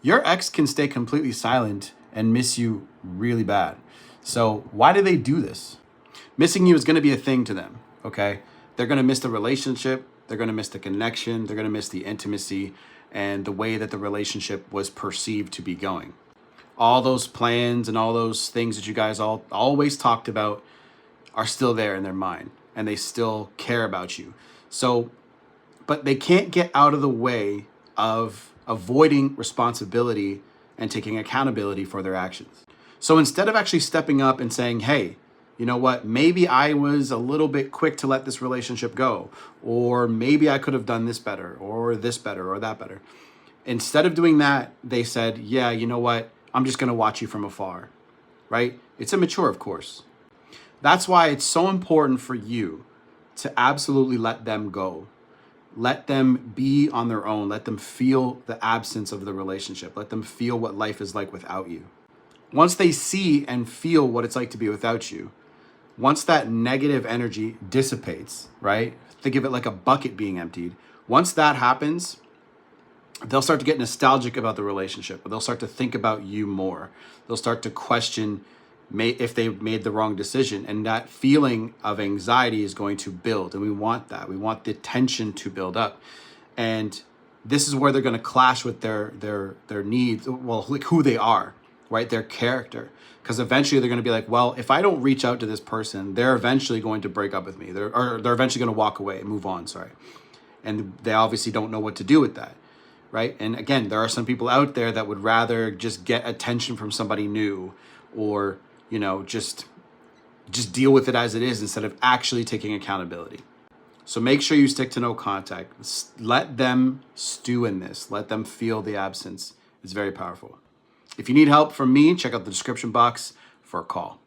Your ex can stay completely silent and miss you really bad. So why do they do this? Missing you is going to be a thing to them, okay? They're going to miss the relationship. They're going to miss the connection. They're going to miss the intimacy and the way that the relationship was perceived to be going. All those plans and all those things that you guys all always talked about are still there in their mind, and they still care about you. So, but they can't get out of the way of avoiding responsibility and taking accountability for their actions. So instead of actually stepping up and saying, hey, you know what, maybe I was a little bit quick to let this relationship go, or maybe I could have done this better, or this better, or that better. Instead of doing that, they said, yeah, you know what, I'm just going to watch you from afar, right? It's immature, of course. That's why it's so important for you to absolutely let them go. Let them be on their own. Let them feel the absence of the relationship. Let them feel what life is like without you. Once they see and feel what it's like to be without you, once that negative energy dissipates, right? Think of it like a bucket being emptied. Once that happens, they'll start to get nostalgic about the relationship, but they'll start to think about you more. They'll start to question if they made the wrong decision, and that feeling of anxiety is going to build, and we want that. We want the tension to build up, and this is where they're going to clash with their needs, well, like who they are, right? Their character, because eventually they're going to be like, well, if I don't reach out to this person, they're eventually going to break up with me. They're eventually going to walk away and move on. Sorry, and they obviously don't know what to do with that. Right. And again, there are some people out there that would rather just get attention from somebody new, or, you know, just deal with it as it is instead of actually taking accountability. So make sure you stick to no contact. Let them stew in this. Let them feel the absence. It's very powerful. If you need help from me, check out the description box for a call.